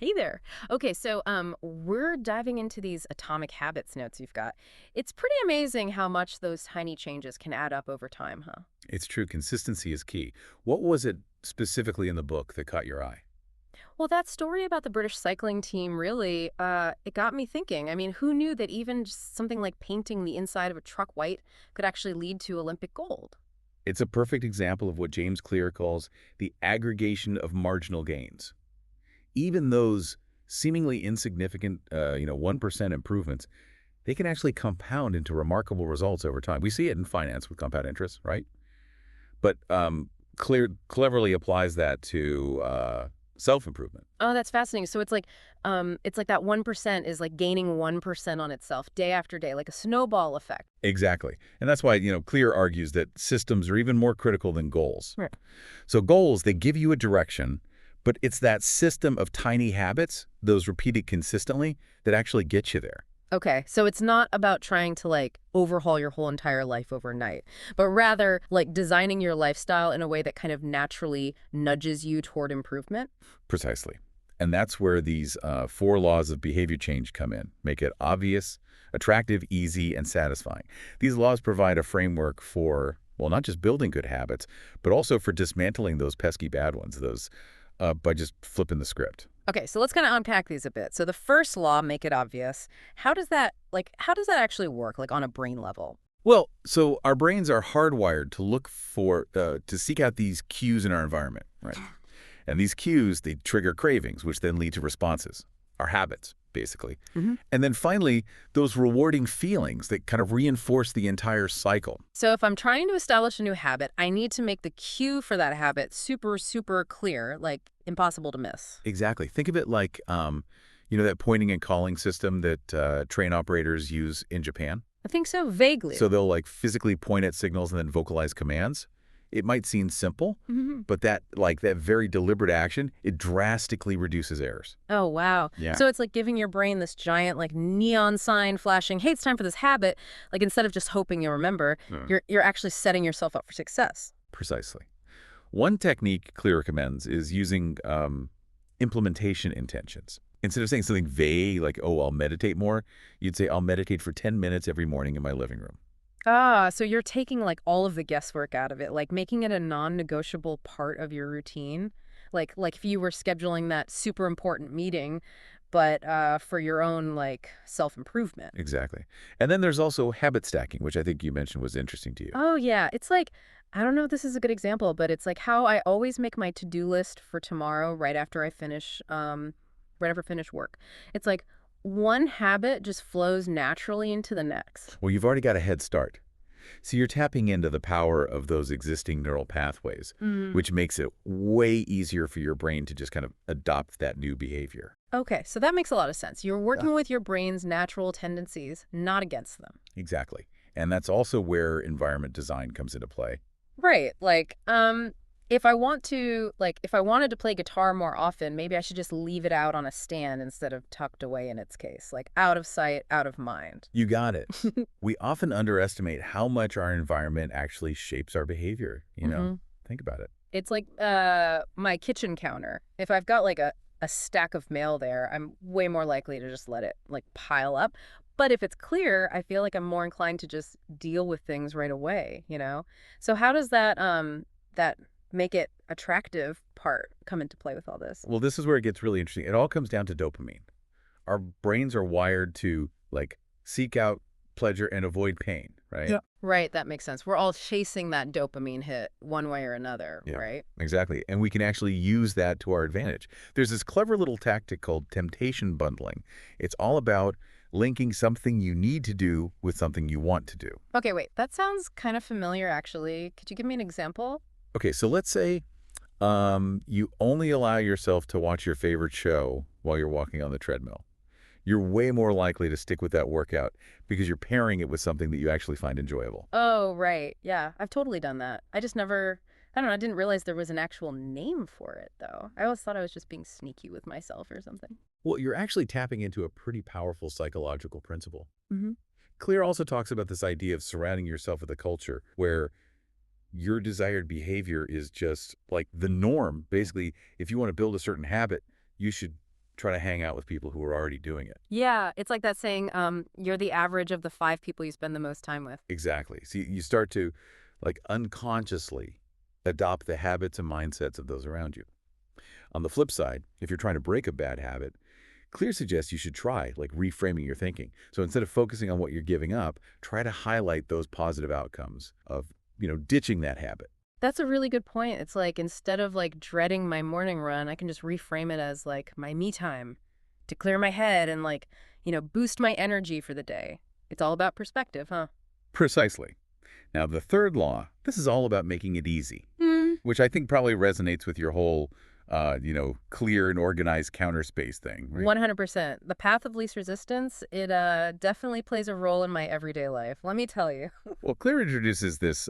Hey there. Okay, so we're diving into these atomic habits notes you've got. It's pretty amazing how much those tiny changes can add up over time, huh? It's true, consistency is key. What was it specifically in the book that caught your eye? Well, that story about the British cycling team really, it got me thinking. I mean, who knew that even just something like painting the inside of a truck white could actually lead to Olympic gold? It's a perfect example of what James Clear calls the aggregation of marginal gains. Even those seemingly insignificant, 1% improvements, they can actually compound into remarkable results over time. We see it in finance with compound interest, right? But Clear cleverly applies that to self-improvement. Oh, that's fascinating. So it's like that 1% is like gaining 1% on itself day after day, like a snowball effect. Exactly. And that's why, Clear argues that systems are even more critical than goals. Right. So goals, they give you a direction, but it's that system of tiny habits, those repeated consistently, that actually get you there. Okay, so it's not about trying to like overhaul your whole entire life overnight, but rather like designing your lifestyle in a way that kind of naturally nudges you toward improvement. Precisely. And that's where these four laws of behavior change come in. Make it obvious, attractive, easy, and satisfying. These laws provide a framework for, well, not just building good habits, but also for dismantling those pesky bad ones, those by just flipping the script. Okay, so let's kind of unpack these a bit. So the first law, make it obvious. How does that actually work like on a brain level? Well, so our brains are hardwired to look for, to seek out these cues in our environment, right? And these cues, they trigger cravings, which then lead to responses, our habits, basically. Hmm. And then finally, those rewarding feelings that kind of reinforce the entire cycle. So if I'm trying to establish a new habit, I need to make the cue for that habit super, super clear, like impossible to miss. Exactly. Think of it like, that pointing and calling system that train operators use in Japan. I think so, vaguely. So they'll like physically point at signals and then vocalize commands. It might seem simple, Mhm. but that very deliberate action, it drastically reduces errors. Oh, wow. Yeah. So it's like giving your brain this giant like neon sign flashing, "Hey, it's time for this habit." Like instead of just hoping you'll remember, Mm. you're actually setting yourself up for success. Precisely. One technique Clear recommends is using implementation intentions. Instead of saying something vague like, oh, I'll meditate more, you'd say, I'll meditate for 10 minutes every morning in my living room. Ah, so you're taking like all of the guesswork out of it, like making it a non-negotiable part of your routine. Like if you were scheduling that super important meeting, but for your own like self-improvement. Exactly. And then there's also habit stacking, which I think you mentioned was interesting to you. Oh, yeah. It's like, I don't know if this is a good example, but it's like how I always make my to-do list for tomorrow right after I finish work. It's like one habit just flows naturally into the next. Well, you've already got a head start. So you're tapping into the power of those existing neural pathways, Mm. which makes it way easier for your brain to just kind of adopt that new behavior. Okay, so that makes a lot of sense. You're Yeah. working with your brain's natural tendencies, not against them. Exactly. And that's also where environment design comes into play. Right. If I wanted to play guitar more often, maybe I should just leave it out on a stand instead of tucked away in its case, like out of sight, out of mind. You got it. We often underestimate how much our environment actually shapes our behavior. Hmm. Think about it. It's like my kitchen counter. If I've got like a stack of mail there, I'm way more likely to just let it like pile up. But if it's clear, I feel like I'm more inclined to just deal with things right away? So how does that make it attractive part come into play with all this? Well, this is where it gets really interesting. It all comes down to dopamine. Our brains are wired to like seek out pleasure and avoid pain, right? Yeah. Right, that makes sense. We're all chasing that dopamine hit one way or another, Yeah, right? exactly. And we can actually use that to our advantage. There's this clever little tactic called temptation bundling. It's all about linking something you need to do with something you want to do. Okay, wait. That sounds kind of familiar actually. Could you give me an example? Okay, so let's say you only allow yourself to watch your favorite show while you're walking on the treadmill. You're way more likely to stick with that workout because you're pairing it with something that you actually find enjoyable. Oh, right. Yeah, I've totally done that. I just never, I don't know, I didn't realize there was an actual name for it, though. I always thought I was just being sneaky with myself or something. Well, you're actually tapping into a pretty powerful psychological principle. Hmm. Clear also talks about this idea of surrounding yourself with a culture where your desired behavior is just like the norm. Basically, if you want to build a certain habit, you should try to hang out with people who are already doing it. Yeah, it's like that saying, you're the average of the 5 people you spend the most time with. Exactly. So you start to, like, unconsciously adopt the habits and mindsets of those around you. On the flip side, if you're trying to break a bad habit, Clear suggests you should try, like, reframing your thinking. So instead of focusing on what you're giving up, try to highlight those positive outcomes of, ditching that habit. That's a really good point. It's like instead of like dreading my morning run, I can just reframe it as like my me time to clear my head and like, boost my energy for the day. It's all about perspective, huh? Precisely. Now, the third law, this is all about making it easy, Hmm. which I think probably resonates with your whole, clear and organized counter space thing, right? 100%. The path of least resistance, it definitely plays a role in my everyday life. Let me tell you. Well, Clear introduces this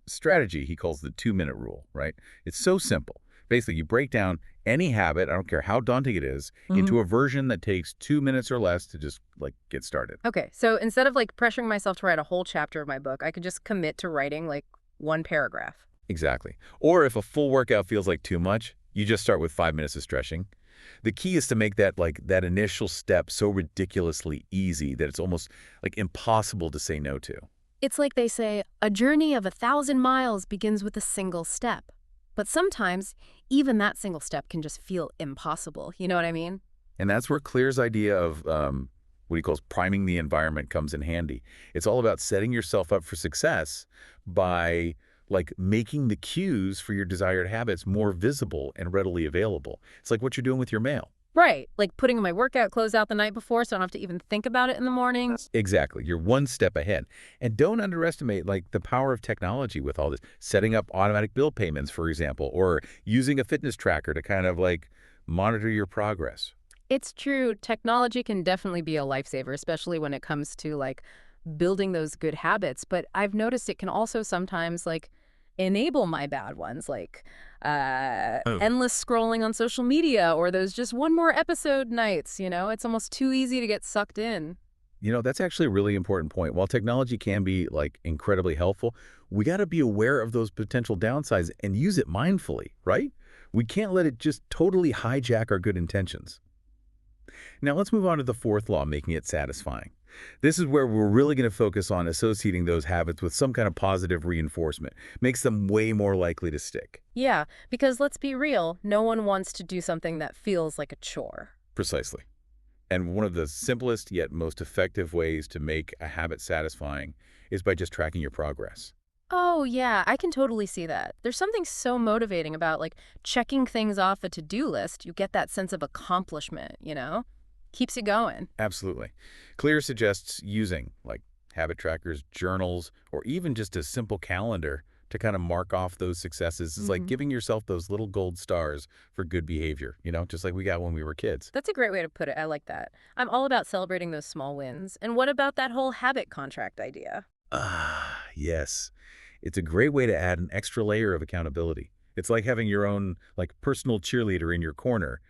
strategy he calls the 2-minute rule, right? It's so simple. Basically, you break down any habit, I don't care how daunting it is, into a version that takes 2 minutes or less to just, like, get started. Okay, so instead of like pressuring myself to write a whole chapter of my book, I could just commit to writing like one paragraph. Exactly. Or if a full workout feels like too much, you just start with 5 minutes of stretching. The key is to make that initial step so ridiculously easy that it's almost like impossible to say no to. It's like they say, a journey of 1,000 miles begins with a single step. But sometimes, even that single step can just feel impossible. You know what I mean? And that's where Clear's idea of what he calls priming the environment comes in handy. It's all about setting yourself up for success by, like, making the cues for your desired habits more visible and readily available. It's like what you're doing with your mail. Right. Like putting my workout clothes out the night before so I don't have to even think about it in the morning. Exactly. You're one step ahead. And don't underestimate, like, the power of technology with all this. Setting up automatic bill payments, for example, or using a fitness tracker to kind of, like, monitor your progress. It's true. Technology can definitely be a lifesaver, especially when it comes to like building those good habits. But I've noticed it can also sometimes like enable my bad ones, like endless scrolling on social media or those just one more episode nights. It's almost too easy to get sucked in. That's actually a really important point. While technology can be, like, incredibly helpful, we got to be aware of those potential downsides and use it mindfully, right? We can't let it just totally hijack our good intentions. Now, let's move on to the fourth law, making it satisfying. This is where we're really going to focus on associating those habits with some kind of positive reinforcement. Makes them way more likely to stick. Yeah, because let's be real, no one wants to do something that feels like a chore. Precisely. And one of the simplest yet most effective ways to make a habit satisfying is by just tracking your progress. Oh, yeah, I can totally see that. There's something so motivating about like checking things off a to-do list. You get that sense of accomplishment. Keeps you going. Absolutely. Clear suggests using, like, habit trackers, journals, or even just a simple calendar to kind of mark off those successes. It's like giving yourself those little gold stars for good behavior, just like we got when we were kids. That's a great way to put it. I like that. I'm all about celebrating those small wins. And what about that whole habit contract idea? Ah, yes. It's a great way to add an extra layer of accountability. It's like having your own, like, personal cheerleader in your corner,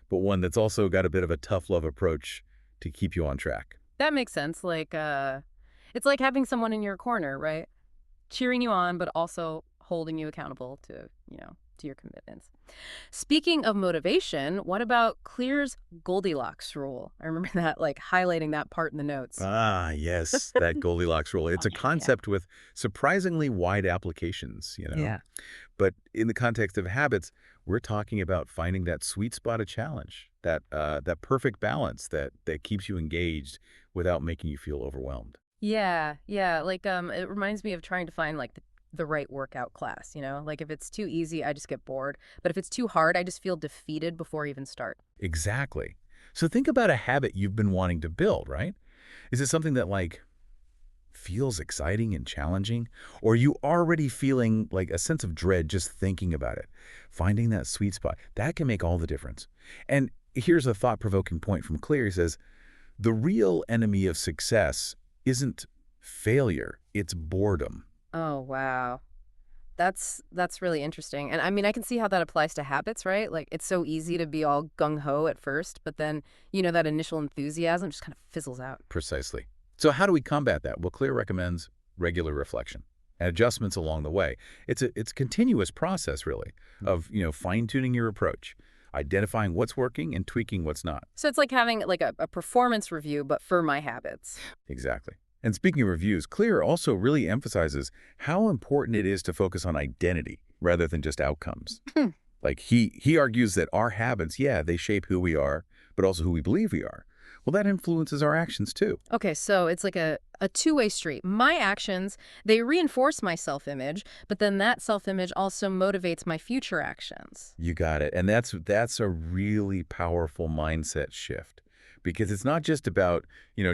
but one that's also got a bit of a tough love approach to keep you on track. That makes sense. Like, it's like having someone in your corner, right? Cheering you on, but also holding you accountable to your commitments. Speaking of motivation, what about Clear's Goldilocks rule? I remember that, like highlighting that part in the notes. Ah, yes, that Goldilocks rule. It's a Yeah. concept with surprisingly wide applications. Yeah. But in the context of habits, we're talking about finding that sweet spot of challenge, that perfect balance that keeps you engaged without making you feel overwhelmed. Yeah, yeah. Like, it reminds me of trying to find like the right workout class. Like if it's too easy, I just get bored. But if it's too hard, I just feel defeated before I even start. Exactly. So think about a habit you've been wanting to build, right? Is it something that, like, feels exciting and challenging? Or are you already feeling, like, a sense of dread just thinking about it? Finding that sweet spot, that can make all the difference. And here's a thought-provoking point from Clear. He says, the real enemy of success isn't failure, it's boredom. Oh, wow. That's really interesting. And I mean, I can see how that applies to habits, right? Like it's so easy to be all gung ho at first, but then, that initial enthusiasm just kind of fizzles out. Precisely. So how do we combat that? Well, Clear recommends regular reflection and adjustments along the way. It's a continuous process, really, of, fine-tuning your approach. identifying what's working and tweaking what's not. So it's like having like a performance review, but for my habits. Exactly. And speaking of reviews, Clear also really emphasizes how important it is to focus on identity rather than just outcomes. Like he argues that our habits, yeah, they shape who we are, but also who we believe we are. Well, that influences our actions too. Okay, so it's like a two-way street. My actions, they reinforce my self-image, but then that self-image also motivates my future actions. You got it. And that's a really powerful mindset shift because it's not just about,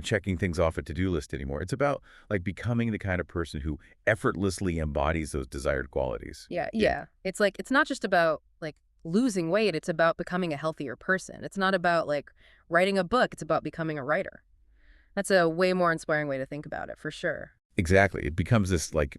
checking things off a to-do list anymore. It's about like becoming the kind of person who effortlessly embodies those desired qualities. Yeah. It's like, it's not just about like losing weight, it's about becoming a healthier person. It's not about like writing a book, it's about becoming a writer. That's a way more inspiring way to think about it, for sure. Exactly. It becomes this like,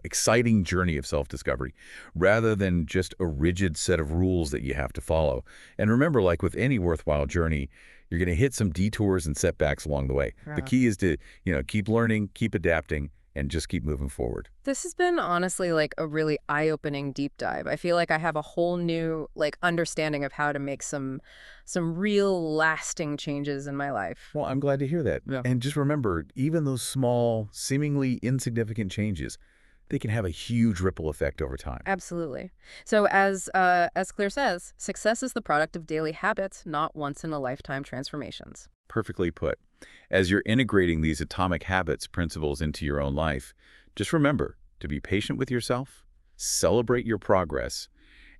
exciting journey of self-discovery rather than just a rigid set of rules that you have to follow. And remember, like with any worthwhile journey, you're going to hit some detours and setbacks along the way. The Yeah. key is to, keep learning, keep adapting, and just keep moving forward. This has been honestly like a really eye-opening deep dive. I feel like I have a whole new like understanding of how to make some real lasting changes in my life. Well, I'm glad to hear that. Yeah. And just remember, even those small, seemingly insignificant changes, they can have a huge ripple effect over time. Absolutely. So as Clear says, success is the product of daily habits, not once in a lifetime transformations. Perfectly put. As you're integrating these atomic habits principles into your own life, just remember to be patient with yourself, celebrate your progress,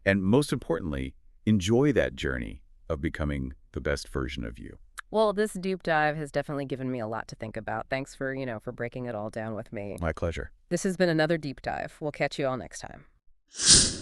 and most importantly, enjoy that journey of becoming the best version of you. Well, this deep dive has definitely given me a lot to think about. Thanks for breaking it all down with me. My pleasure. This has been another deep dive. We'll catch you all next time.